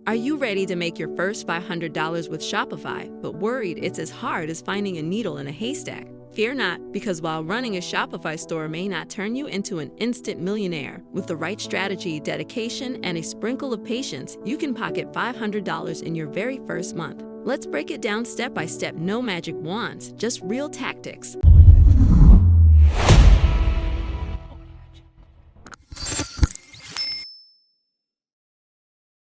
Are you ready to make your first $500 with Shopify, but worried it's as hard as finding a needle in a haystack? Fear not, because while running a Shopify store may not turn you into an instant millionaire, with the right strategy, dedication, and a sprinkle of patience, you can pocket $500 in your very first month. Let's break it down step by step. No magic wands, just real tactics.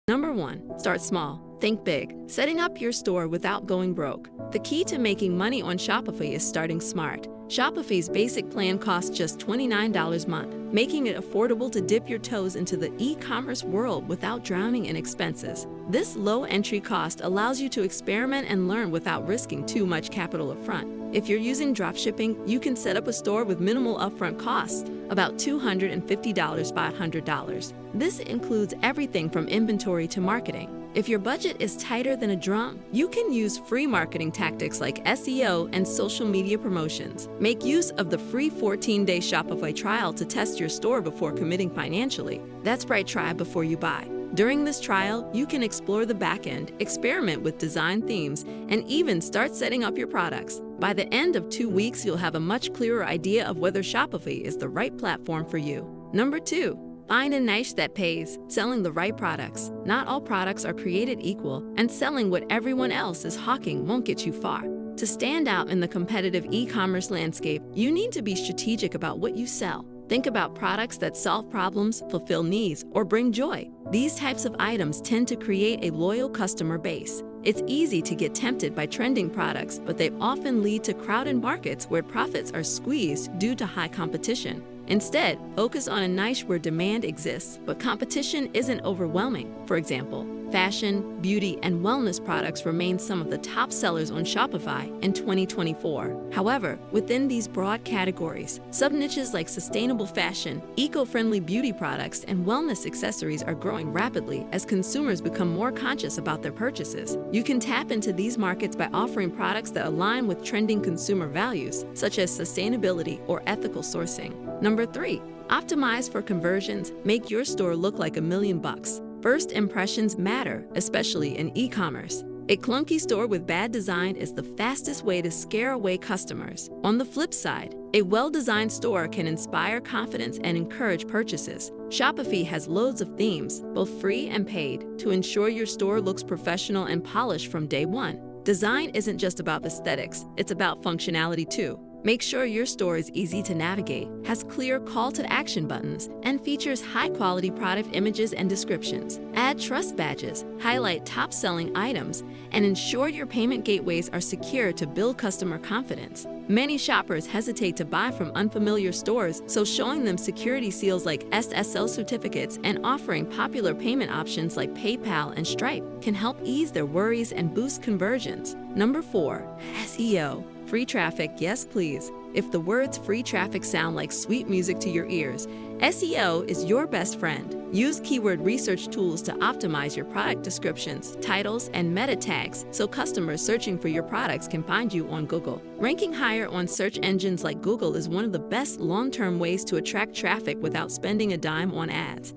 Number 1, start small. Think big. Setting up your store without going broke. The key to making money on Shopify is starting smart. Shopify's basic plan costs just $29 a month, making it affordable to dip your toes into the e-commerce world without drowning in expenses. This low entry cost allows you to experiment and learn without risking too much capital upfront. If you're using dropshipping, you can set up a store with minimal upfront costs, about $250 $500. This includes everything from inventory to marketing. If your budget is tighter than a drum, you can use free marketing tactics like SEO and social media promotions. Make use of the free 14-day Shopify trial to test your store before committing financially. That's right, try before you buy. During this trial, you can explore the back-end, experiment with design themes, and even start setting up your products. By the end of 2 weeks, you'll have a much clearer idea of whether Shopify is the right platform for you. Number 2. Find a niche that pays. Selling the right products. Not all products are created equal, and selling what everyone else is hawking won't get you far. To stand out in the competitive e-commerce landscape, you need to be strategic about what you sell. Think about products that solve problems, fulfill needs, or bring joy. These types of items tend to create a loyal customer base. It's easy to get tempted by trending products, but they often lead to crowded markets where profits are squeezed due to high competition. Instead, focus on a niche where demand exists, but competition isn't overwhelming. For example, fashion, beauty, and wellness products remain some of the top sellers on Shopify in 2024. However, within these broad categories, sub-niches like sustainable fashion, eco-friendly beauty products, and wellness accessories are growing rapidly as consumers become more conscious about their purchases. You can tap into these markets by offering products that align with trending consumer values, such as sustainability or ethical sourcing. Number 3, optimize for conversions. Make your store look like $1 million. First impressions matter, especially in e-commerce. A clunky store with bad design is the fastest way to scare away customers. On the flip side, a well-designed store can inspire confidence and encourage purchases. Shopify has loads of themes, both free and paid, to ensure your store looks professional and polished from day one. Design isn't just about aesthetics, it's about functionality too. Make sure your store is easy to navigate, has clear call-to-action buttons, and features high-quality product images and descriptions. Add trust badges, highlight top-selling items, and ensure your payment gateways are secure to build customer confidence. Many shoppers hesitate to buy from unfamiliar stores, so showing them security seals like SSL certificates and offering popular payment options like PayPal and Stripe can help ease their worries and boost conversions. Number 4, SEO. Free traffic, yes please. If the words free traffic sound like sweet music to your ears, SEO is your best friend. Use keyword research tools to optimize your product descriptions, titles, and meta tags so customers searching for your products can find you on Google. Ranking higher on search engines like Google is one of the best long-term ways to attract traffic without spending a dime on ads.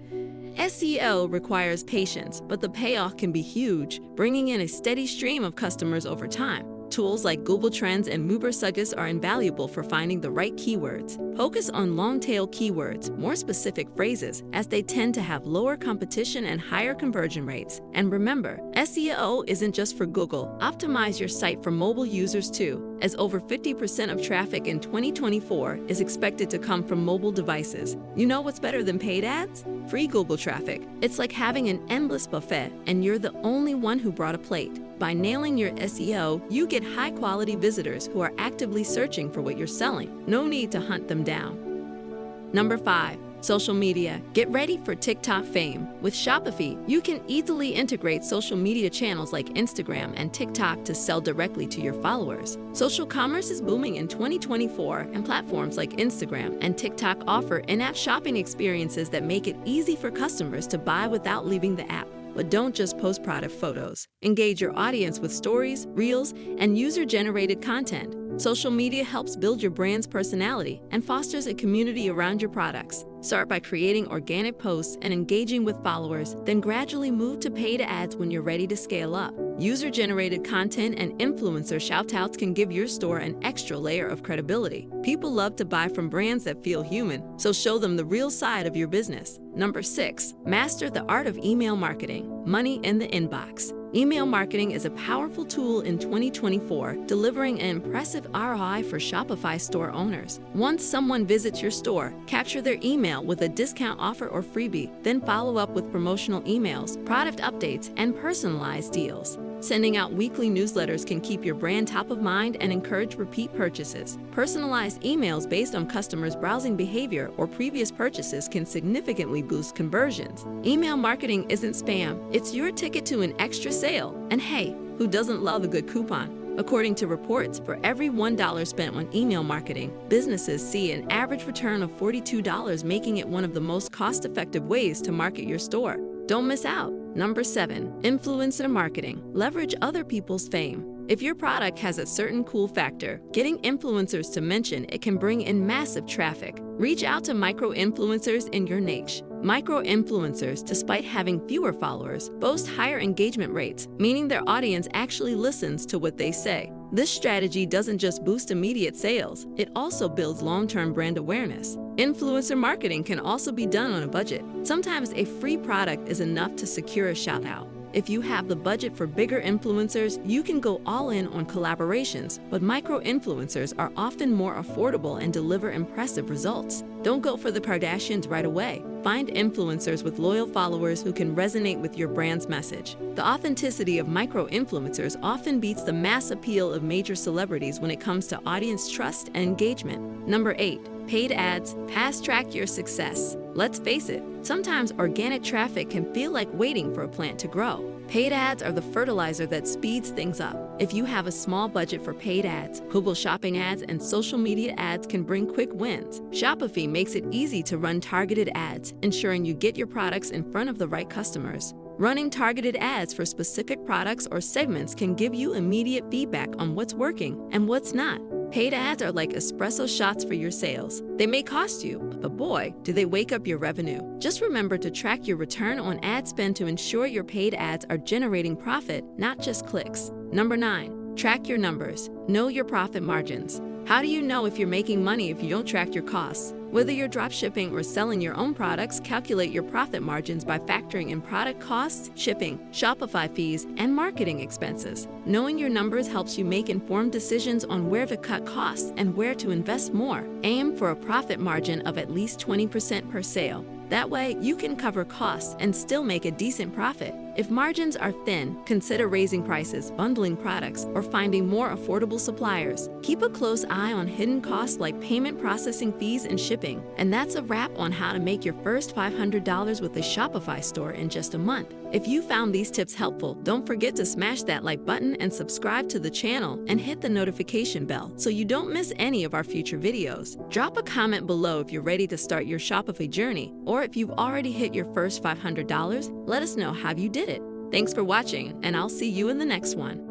SEO requires patience, but the payoff can be huge, bringing in a steady stream of customers over time. Tools like Google Trends and Mubersuggest are invaluable for finding the right keywords. Focus on long-tail keywords, more specific phrases, as they tend to have lower competition and higher conversion rates. And remember, SEO isn't just for Google. Optimize your site for mobile users too, as over 50% of traffic in 2024 is expected to come from mobile devices. You know what's better than paid ads? Free Google traffic. It's like having an endless buffet, and you're the only one who brought a plate. By nailing your SEO, you get high-quality visitors who are actively searching for what you're selling. No need to hunt them down. Number 5, social media. Get ready for TikTok fame. With Shopify, you can easily integrate social media channels like Instagram and TikTok to sell directly to your followers. Social commerce is booming in 2024, and platforms like Instagram and TikTok offer in-app shopping experiences that make it easy for customers to buy without leaving the app. But don't just post product photos. Engage your audience with stories, reels, and user-generated content. Social media helps build your brand's personality and fosters a community around your products. Start by creating organic posts and engaging with followers, then gradually move to paid ads when you're ready to scale up. User-generated content and influencer shout-outs can give your store an extra layer of credibility. People love to buy from brands that feel human, so show them the real side of your business. Number 6, master the art of email marketing. Money in the inbox. Email marketing is a powerful tool in 2024, delivering an impressive ROI for Shopify store owners. Once someone visits your store, capture their email with a discount offer or freebie, then follow up with promotional emails, product updates, and personalized deals. Sending out weekly newsletters can keep your brand top of mind and encourage repeat purchases. Personalized emails based on customers' browsing behavior or previous purchases can significantly boost conversions. Email marketing isn't spam, it's your ticket to an extra sale. And hey, who doesn't love a good coupon? According to reports, for every $1 spent on email marketing, businesses see an average return of $42, making it one of the most cost-effective ways to market your store. Don't miss out. Number 7, influencer marketing. Leverage other people's fame. If your product has a certain cool factor, getting influencers to mention it can bring in massive traffic. Reach out to micro-influencers in your niche. Micro-influencers, despite having fewer followers, boast higher engagement rates, meaning their audience actually listens to what they say. This strategy doesn't just boost immediate sales, it also builds long-term brand awareness. Influencer marketing can also be done on a budget. Sometimes a free product is enough to secure a shout-out. If you have the budget for bigger influencers, you can go all in on collaborations, but micro-influencers are often more affordable and deliver impressive results. Don't go for the Kardashians right away. Find influencers with loyal followers who can resonate with your brand's message. The authenticity of micro-influencers often beats the mass appeal of major celebrities when it comes to audience trust and engagement. Number 8, paid ads. Fast-track your success. Let's face it, sometimes organic traffic can feel like waiting for a plant to grow. Paid ads are the fertilizer that speeds things up. If you have a small budget for paid ads, Google Shopping ads and social media ads can bring quick wins. Shopify makes it easy to run targeted ads, ensuring you get your products in front of the right customers. Running targeted ads for specific products or segments can give you immediate feedback on what's working and what's not. Paid ads are like espresso shots for your sales. They may cost you, but boy, do they wake up your revenue. Just remember to track your return on ad spend to ensure your paid ads are generating profit, not just clicks. Number 9, track your numbers. Know your profit margins. How do you know if you're making money if you don't track your costs? Whether you're dropshipping or selling your own products, calculate your profit margins by factoring in product costs, shipping, Shopify fees, and marketing expenses. Knowing your numbers helps you make informed decisions on where to cut costs and where to invest more. Aim for a profit margin of at least 20% per sale. That way, you can cover costs and still make a decent profit. If margins are thin, consider raising prices, bundling products, or finding more affordable suppliers. Keep a close eye on hidden costs like payment processing fees and shipping. And that's a wrap on how to make your first $500 with a Shopify store in just a month. If you found these tips helpful, don't forget to smash that like button and subscribe to the channel and hit the notification bell so you don't miss any of our future videos. Drop a comment below if you're ready to start your Shopify journey, or if you've already hit your first $500, let us know how you did it. Thanks for watching, and I'll see you in the next one.